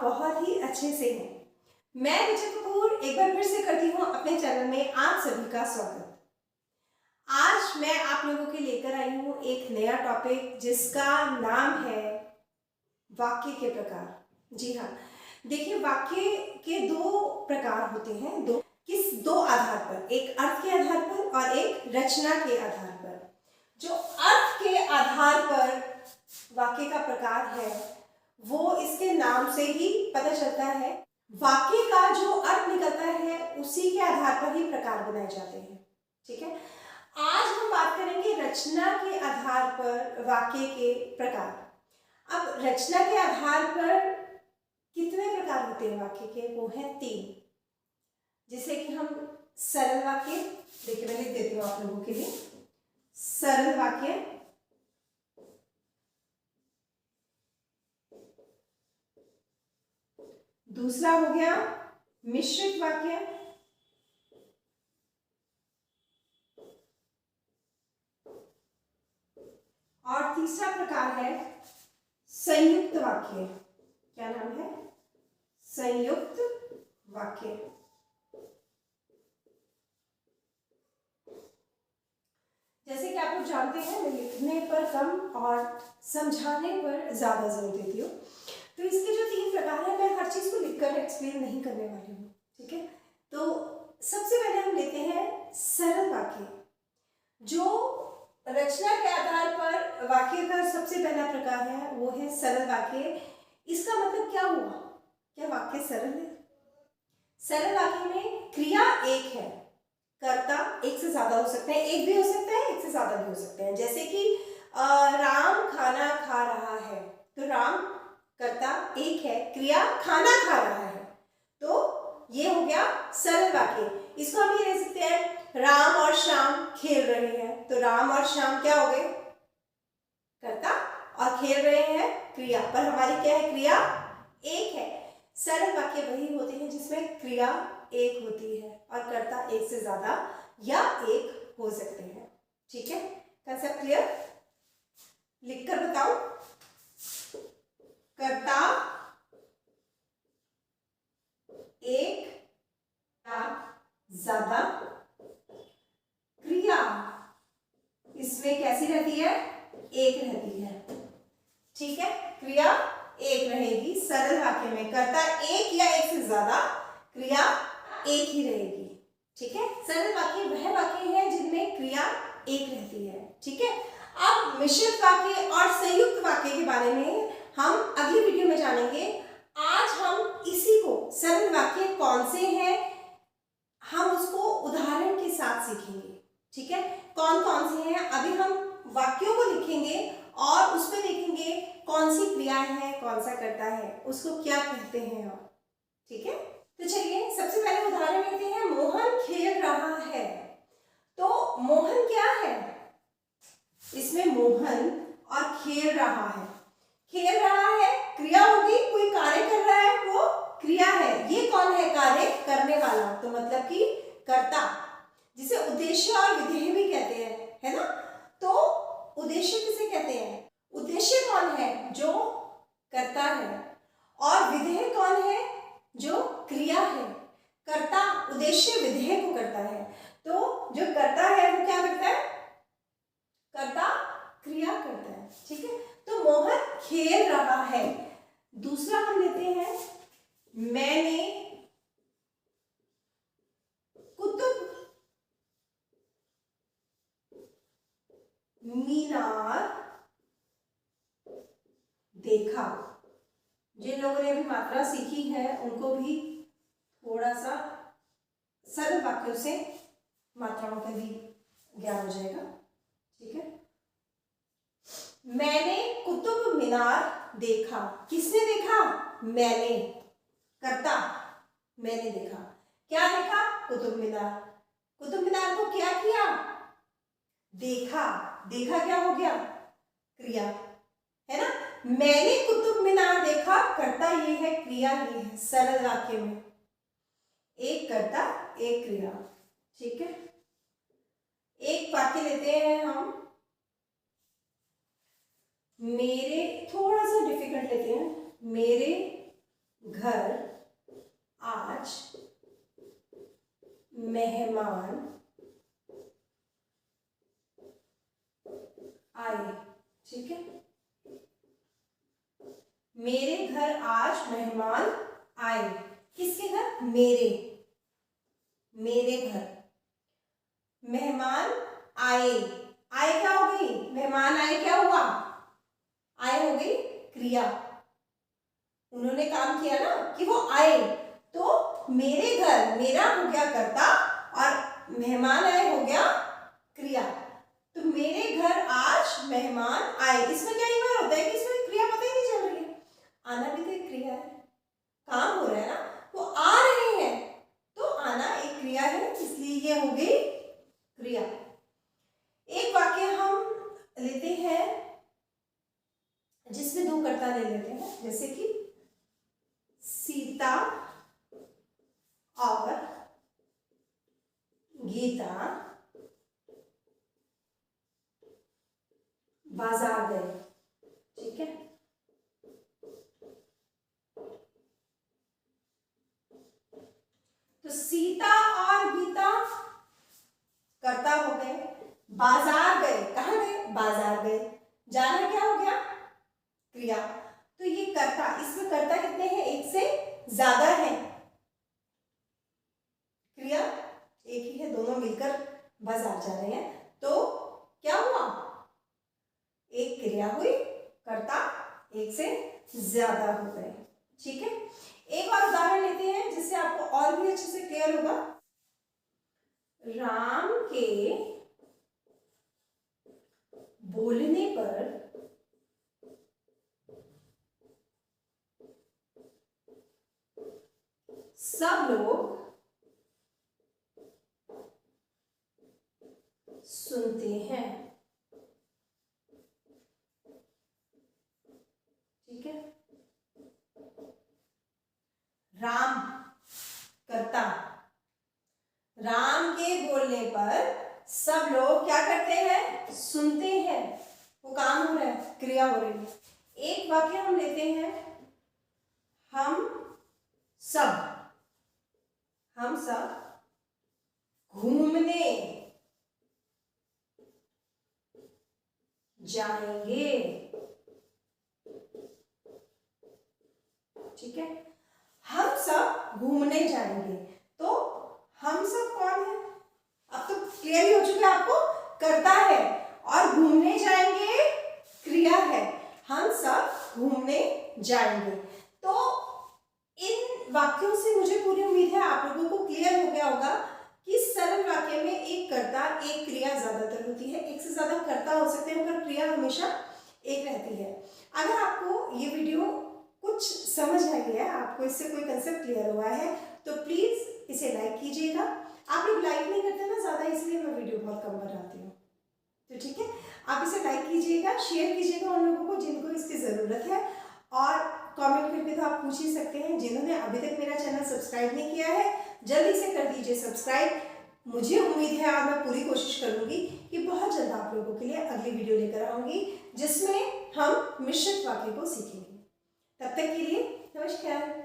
बहुत ही अच्छे से हैं। मैं विजय कपूर एक बार फिर से करती हूँ अपने चैनल में आप सभी का स्वागत। आज मैं आप लोगों के लेकर आई हूँ एक नया टॉपिक जिसका नाम है वाक्य के प्रकार। जी हाँ, देखिए वाक्य के दो प्रकार होते हैं, दो आधार पर, एक अर्थ के आधार पर और एक रचना के आधार पर। जो अर्थ के आधार पर वाक्य का प्रकार है वो इसके नाम से ही पता चलता है। वाक्य का जो अर्थ निकलता है उसी के आधार पर ही प्रकार बनाए जाते हैं। ठीक है, आज हम बात करेंगे रचना के आधार पर वाक्य के प्रकार। अब रचना के आधार पर कितने प्रकार होते हैं वाक्य के? वो हैं 3। जिसे कि हम सरल वाक्य, देखिए मैं लिख देती हूँ आप लोगों के लिए। सरल वाक्य, दूसरा हो गया मिश्रित वाक्य, और तीसरा प्रकार है संयुक्त वाक्य। क्या नाम है? संयुक्त वाक्य। जैसे कि आप लोग जानते हैं मैं लिखने पर कम और समझाने पर ज्यादा जोर देती हूँ, तो इसके जो 3 प्रकार हैं मैं हर चीज को लिखकर एक्सप्लेन नहीं करने वाली हूँ। ठीक है, तो सबसे पहले हम लेते हैं सरल वाक्य। जो रचना के आधार पर वाक्य का सबसे पहला प्रकार है वो है सरल वाक्य। इसका मतलब क्या हुआ? क्या वाक्य सरल है? सरल वाक्य में क्रिया एक है, कर्ता एक से ज्यादा हो सकते हैं, एक भी हो सकता है, एक से ज्यादा भी हो सकते हैं। जैसे कि राम खाना खा रहा है, तो राम कर्ता एक है, क्रिया खाना खा रहा है, तो ये हो गया सरल वाक्य। इसको हम ये ले सकते हैं राम और श्याम खेल रहे हैं, तो राम और श्याम क्या हो गए? कर्ता, और खेल रहे हैं क्रिया, पर हमारी क्या है? क्रिया एक है। सरल वाक्य वही होते हैं जिसमें क्रिया एक होती है और कर्ता एक से ज्यादा या एक हो सकते हैं। ठीक है, कंसेप्ट क्लियर? लिखकर बताओ। कर्ता एक या ज्यादा, क्रिया इसमें कैसी रहती है? एक रहती है। ठीक है, क्रिया एक रहेगी। सरल वाक्य में कर्ता एक या एक से ज्यादा, क्रिया एक ही रहेगी। ठीक है, सरल वाक्य वह वाक्य है जिनमें क्रिया एक रहती है। ठीक है, अब मिश्रित वाक्य और संयुक्त वाक्य के बारे में हम अगली वीडियो में जानेंगे। आज हम इसी को, सरल वाक्य कौन से हैं, हम उसको उदाहरण के साथ सीखेंगे। ठीक है, कौन कौन से हैं? अभी हम वाक्यों को लिखेंगे और उसमें देखेंगे कौन सी क्रिया है, कौन सा कर्ता है, उसको क्या कहते हैं हम। ठीक है, तो चलिए सबसे पहले उदाहरण लेते हैं। मोहन खेल रहा है, तो मोहन क्या है? इसमें मोहन और खेल रहा है। खेल रहा है क्रिया होगी, कोई कार्य कर रहा है वो क्रिया है। ये कौन है? कार्य करने वाला, तो मतलब कि कर्ता, जिसे उद्देश्य और विधेय भी कहते हैं, है ना? तो उद्देश्य किसे कहते हैं? उद्देश्य कौन है? जो कर्ता है। और विधेय कौन है? जो क्रिया है। कर्ता उद्देश्य विधेय को करता है, तो जो कर्ता है वो क्या करता है? कर्ता क्रिया करता है। ठीक है, तो मोहन खेल रहा है। दूसरा हम लेते हैं, मैंने कुतुब मीनार देखा। जिन लोगों ने अभी मात्रा सीखी है उनको भी थोड़ा सा सरल वाक्यों से मात्राओं का भी ज्ञान हो जाएगा। ठीक है, मैंने कुतुब मीनार देखा। किसने देखा? मैंने, कर्ता, मैंने देखा। क्या देखा? कुतुब मीनार। कुतुब मीनार को क्या किया? देखा। देखा क्या हो गया? क्रिया, है ना? मैंने कुतुब मीनार देखा, कर्ता ये है, क्रिया ये है। सरल वाक्य में एक कर्ता एक क्रिया। ठीक है, एक वाक्य लेते हैं हम, मेरे, थोड़ा सा डिफिकल्ट लेते हैं, मेरे घर आज मेहमान आए। ठीक है, मेरे घर आज मेहमान आए। किसके घर? मेरे घर। मेहमान आए, आए क्या हो गई? मेहमान आए क्या हुआ? आए हो गई क्रिया। उन्होंने काम किया ना कि वो आए, तो मेरे घर, मेरा हो गया कर्ता और मेहमान आए हो गया क्रिया। तो मेरे घर आज मेहमान आए, इसमें क्या बार होता है कि इसमें क्रिया पता ही नहीं चल रही है। आना भी तो एक क्रिया है, काम हो रहा है ना, वो आ रहे हैं, तो आना एक क्रिया है, इसलिए ये हो गई क्रिया। एक वाक्य हम लेते हैं जिसमें दो कर्ता ले लेते हैं, जैसे कि सीता और गीता बाजार गए। ठीक है, तो सीता और गीता कर्ता हो गए, बाजार गए, कहां गए? बाजार गए। जाना क्या हो गया? क्रिया। तो ये कर्ता, इसमें कर्ता कितने हैं? एक से ज्यादा है। क्रिया एक ही है, दोनों मिलकर बाजार जा रहे हैं, तो क्या हुआ? एक क्रिया हुई, कर्ता एक से ज्यादा हो गए। ठीक है, एक और उदाहरण लेते हैं जिससे आपको और भी अच्छे से क्लियर होगा। राम के बोलने पर सब लोग सुनते हैं। ठीक है, राम कर्ता, राम के बोलने पर सब लोग क्या करते हैं? सुनते हैं। वो काम हो रहा है, क्रिया हो रही है। एक वाक्य हम लेते हैं, हम सब घूमने जाएंगे। ठीक है, हम सब घूमने जाएंगे, तो हम सब कौन है? अब तो क्लियर ही हो चुका है आपको, कर्ता है और घूमने जाएंगे क्रिया है। हम सब घूमने जाएंगे। तो इन वाक्यों से मुझे पूरी उम्मीद है आप लोगों को क्लियर हो गया होगा कि सरल वाक्य में एक कर्ता एक क्रिया ज्यादातर होती है, एक से ज्यादा कर्ता हो सकते हैं पर क्रिया हमेशा एक रहती है। अगर आपको ये वीडियो कुछ समझ आई है, आपको इससे कोई कंसेप्ट क्लियर हुआ है, तो प्लीज इसे लाइक कीजिएगा। आप लोग लाइक नहीं करते ना ज्यादा, इसलिए मैं वीडियो बहुत कम बनाती हूँ। तो ठीक है, आप इसे लाइक कीजिएगा, शेयर कीजिएगा उन लोगों को जिनको इसकी जरूरत है, और कमेंट करके तो आप पूछ ही सकते हैं। जिन्होंने अभी तक मेरा चैनल सब्सक्राइब नहीं किया है, जल्दी से कर दीजिए सब्सक्राइब। मुझे उम्मीद है और मैं पूरी कोशिश करूंगी कि बहुत जल्द आप लोगों के लिए अगली वीडियो लेकर आऊंगी जिसमें हम मिश्रित वाक्य को सीखेंगे। तब तक के लिए नमस्कार।